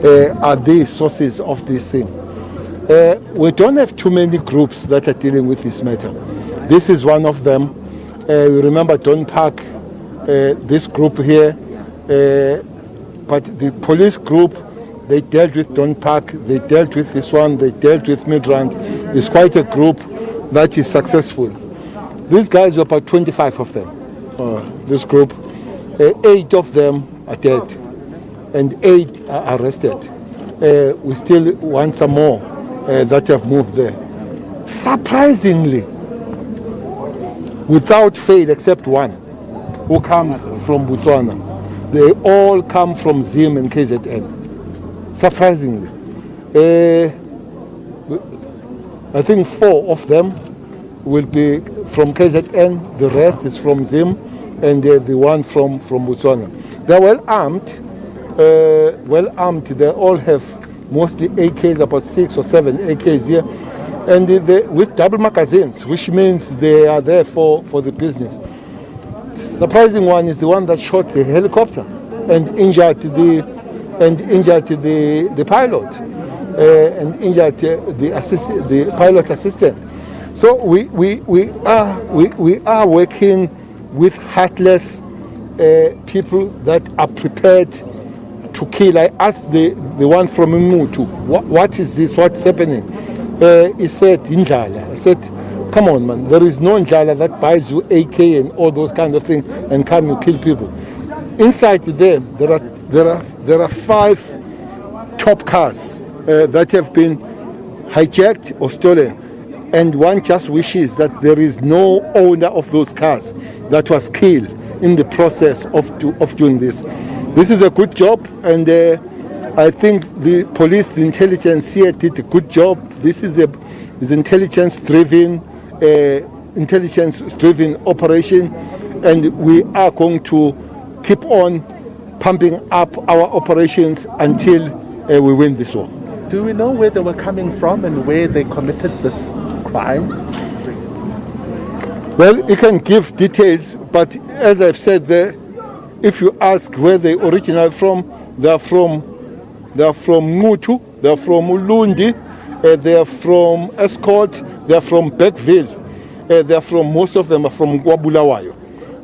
are the sources of this thing. We don't have too many groups that are dealing with this matter. This is one of them. We remember Don Park, this group here, but the police group, they dealt with Don Park, they dealt with this one, they dealt with Midrand. It's quite a group that is successful. These guys are about 25 of them, this group. 8 of them are dead and 8 are arrested. We still want some more that have moved there. Surprisingly, without fail except one who comes from Botswana, they all come from Zim and KZN. Surprisingly. I think 4 of them will be from KZN, the rest is from Zim, and the one from Botswana. They're well armed, they all have mostly AKs, about 6 or 7 AKs here, and with double magazines, which means they are there for the business. Surprising one is the one that shot the helicopter and injured the pilot and injured the pilot assistant. So we are working with heartless people that are prepared to kill. I asked the one from Umutu, what is this? What's happening? He said, Indlala. I said, come on, man. There is no Indlala that buys you AK and all those kind of things and come you kill people. Inside them, there are 5 top cars that have been hijacked or stolen, and one just wishes that there is no owner of those cars that was killed in the process of doing this. This is a good job, and I think the police, the intelligence here did a good job. This is intelligence-driven operation, and we are going to keep on pumping up our operations until we win this war. Do we know where they were coming from and where they committed this crime? Well, you can give details, but as I've said there, if you ask where they originate from, they are from Mutu, they are from Ulundi, they are from Escort, they are from Beckville, they are from, most of them are from Gwabulawayo.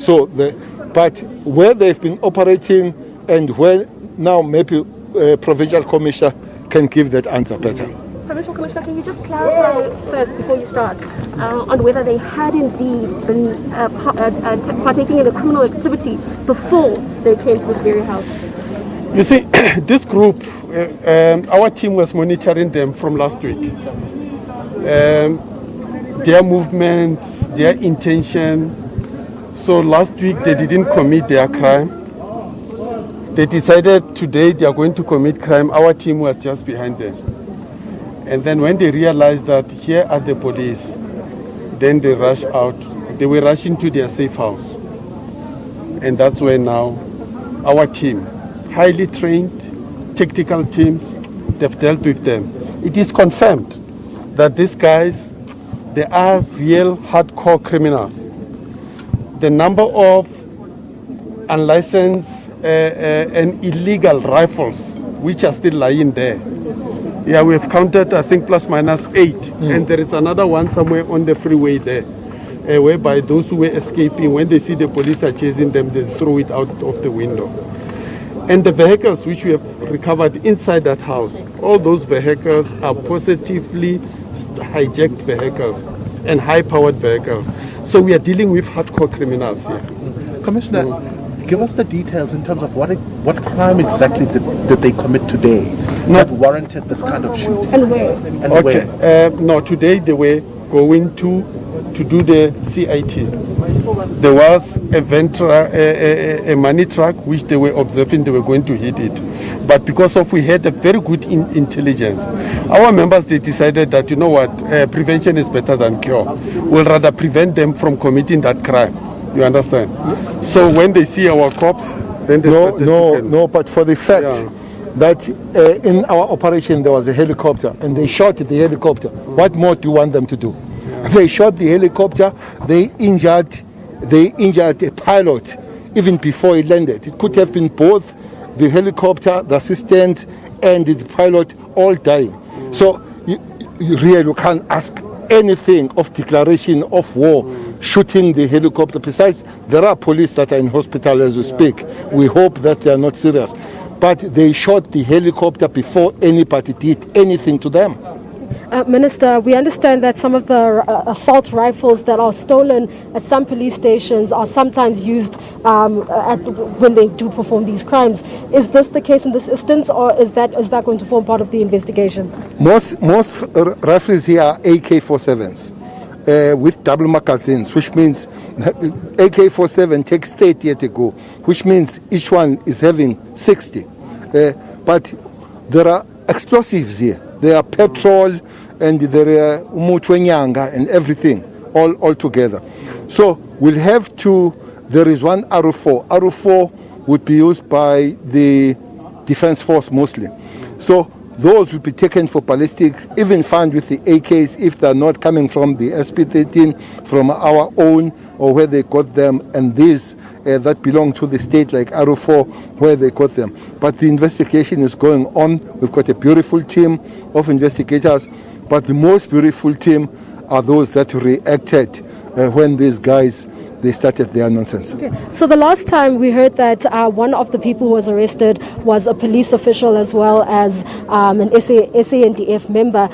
So, but where they've been operating and where now maybe Provincial Commissioner can give that answer better. Provincial Commissioner, can you just clarify first, before you start, on whether they had indeed been partaking in the criminal activities before they came to this very house? You see, this group, our team was monitoring them from last week. Their movements, their intention. So last week they didn't commit their crime. They decided today they are going to commit crime. Our team was just behind them. And then when they realized that here are the police, then they rushed out. They were rushing to their safe house. And that's where now our team, highly trained, tactical teams, they've dealt with them. It is confirmed that these guys, they are real hardcore criminals. The number of unlicensed and illegal rifles which are still lying there, yeah, we have counted, I think, plus minus 8. And there is another one somewhere on the freeway there, whereby those who were escaping, when they see the police are chasing them, they throw it out of the window. And the vehicles which we have recovered inside that house, all those vehicles are positively hijacked vehicles and high-powered vehicles. So we are dealing with hardcore criminals here. Commissioner, give us the details in terms of what crime exactly did they commit today that warranted this kind of shooting? And where? And okay. where? No, today they were going to do the CIT. There was a money truck which they were observing they were going to hit it. But because of we had a very good intelligence, our members, they decided that, you know what, prevention is better than cure. We'll rather prevent them from committing that crime. You understand? So when they see our cops, then they No, but for the fact that in our operation there was a helicopter and they shot the helicopter, what more do you want them to do? They shot the helicopter, they injured a pilot even before he landed. It could have been both the helicopter, the assistant, and the pilot all dying. So you really can't ask anything of declaration of war, shooting the helicopter. Besides, there are police that are in hospital as we speak. We hope that they are not serious. But they shot the helicopter before anybody did anything to them. Minister, we understand that some of the assault rifles that are stolen at some police stations are sometimes used when they do perform these crimes. Is this the case in this instance, or is that going to form part of the investigation? Most rifles here are AK-47s with double magazines, which means AK-47 takes 30 to go, which means each one is having 60. But there are explosives here. There are petrol and there are umutwenyanga and everything all together. So we'll have to, there is one RO4. RO4 would be used by the defense force mostly. So those will be taken for ballistic, even found with the AKs if they're not coming from the SP13, from our own or where they got them, and these that belong to the state like RO4 where they got them. But the investigation is going on. We've got a beautiful team of investigators, but the most beautiful team are those that reacted when these guys they started their nonsense. Okay. So the last time we heard that one of the people who was arrested was a police official as well as an SANDF member.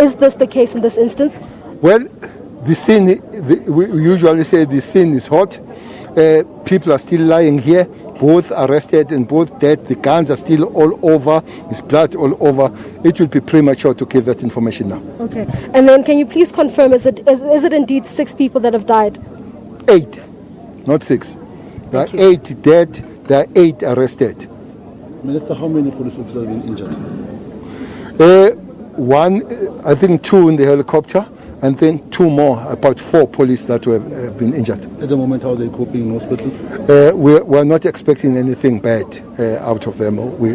Is this the case in this instance? Well, the scene, we usually say the scene is hot. People are still lying here, both arrested and both dead. The guns are still all over. There's blood all over. It will be premature to give that information now. Okay. And then can you please confirm, is it indeed 6 people that have died? 8, not 6. There are 8 dead, there are 8 arrested. Minister, how many police officers have been injured? One, I think 2 in the helicopter, and then 2 more, about 4 police that have been injured. At the moment, how are they coping in hospital? We're not expecting anything bad out of them. We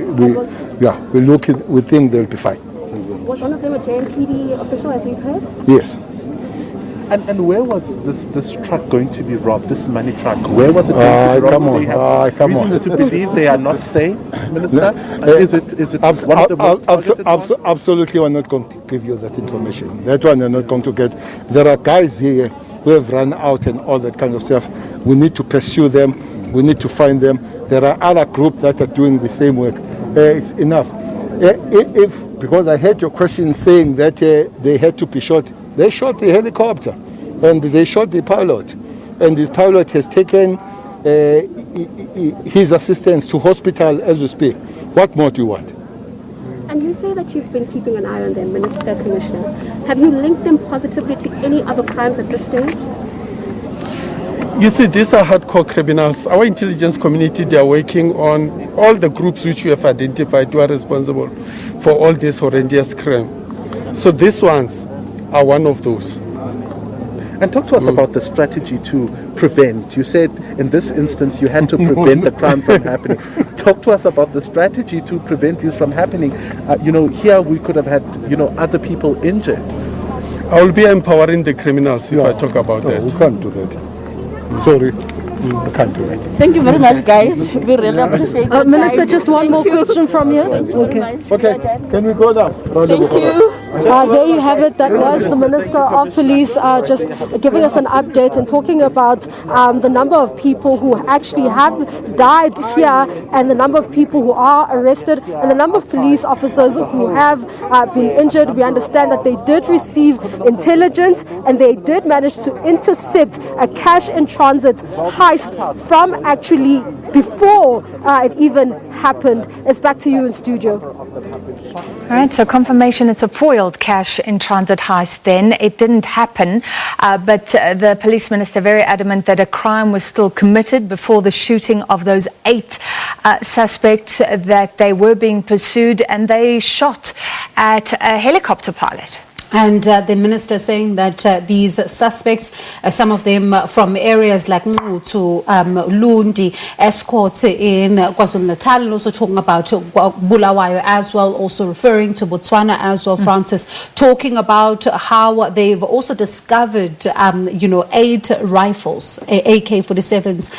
think they'll be fine. Was one of them a JMPD official, as we've heard? Yes. And where was this truck going to be robbed, this money truck? Where was it going to be robbed? Come on. Reasons to believe they are not safe, Minister? Is it one of the most targeted ones? Absolutely, we're not going to give you that information. That one you're not going to get. There are guys here who have run out and all that kind of stuff. We need to pursue them. We need to find them. There are other groups that are doing the same work. It's enough. Because I heard your question saying that they had to be shot. They shot the helicopter and they shot the pilot. And the pilot has taken his assistants to hospital as we speak. What more do you want? And you say that you've been keeping an eye on them, Minister, Commissioner. Have you linked them positively to any other crimes at this stage? You see, these are hardcore criminals. Our intelligence community, they are working on all the groups which we have identified who are responsible for all this horrendous crime. So these ones are one of those. And talk to us about the strategy to prevent. You said in this instance you had to prevent the crime from happening. Talk to us about the strategy to prevent this from happening. Here we could have had, other people injured. I will be empowering the criminals if I talk about that. We can't do that. Sorry. We can't do that. Thank you very much, guys. We really appreciate it. Minister, just one more question from you. Okay. Can we go now? Thank you. There you have it. That was the Minister of Police just giving us an update and talking about the number of people who actually have died here and the number of people who are arrested and the number of police officers who have been injured. We understand that they did receive intelligence and they did manage to intercept a cash in transit heist from actually before it even happened. It's back to you in studio. All right, so confirmation it's a foiled cash in transit heist then. It didn't happen, but the police minister very adamant that a crime was still committed before the shooting of those 8 suspects, that they were being pursued and they shot at a helicopter pilot. And the minister saying that these suspects, some of them from areas like to Lundi, escorts in KwaZulu-Natal, and also talking about Bulawayo as well, also referring to Botswana as well, Francis, talking about how they've also discovered, 8 rifles, AK-47s,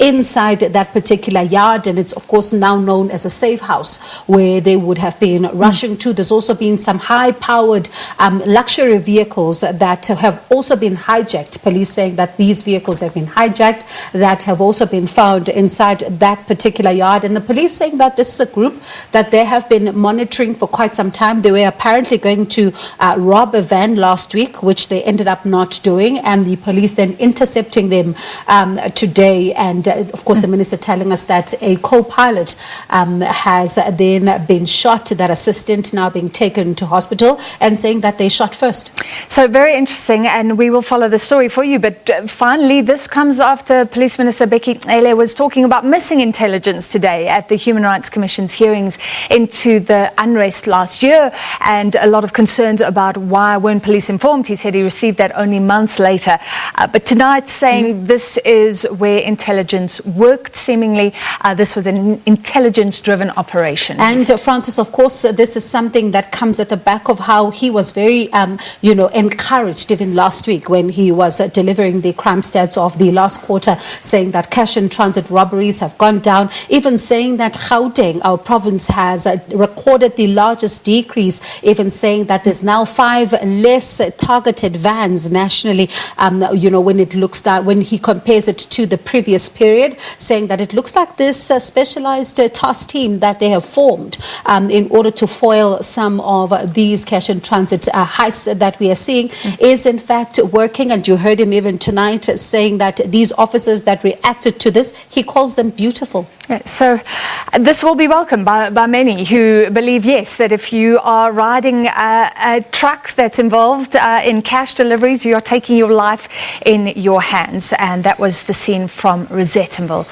inside that particular yard, and it's of course now known as a safe house where they would have been rushing to. There's also been some high-powered luxury vehicles that have also been hijacked. Police saying that these vehicles have been hijacked that have also been found inside that particular yard. And the police saying that this is a group that they have been monitoring for quite some time. They were apparently going to rob a van last week, which they ended up not doing. And the police then intercepting them today. And of course, the minister telling us that a co-pilot has then been shot, that assistant now being taken to hospital, and saying that they shot first. So very interesting, and we will follow the story for you. But finally, this comes after Police Minister Bheki Cele was talking about missing intelligence today at the Human Rights Commission's hearings into the unrest last year, and a lot of concerns about why weren't police informed. He said he received that only months later. But tonight saying this is where intelligence worked, seemingly. This was an intelligence-driven operation. And Francis, of course, this is something that comes at the back of how he was very, encouraged even last week when he was delivering the crime stats of the last quarter, saying that cash in transit robberies have gone down, even saying that Gauteng, our province, has recorded the largest decrease, even saying that there's now 5 less targeted vans nationally, when it looks that, when he compares it to the previous period, saying that it looks like this specialized task team that they have formed in order to foil some of these cash in transit heists that we are seeing is in fact working. And you heard him even tonight saying that these officers that reacted to this, he calls them beautiful. Yeah, so this will be welcomed by many who believe, yes, that if you are riding a truck that's involved in cash deliveries, you are taking your life in your hands. And that was the scene from Rosettenville.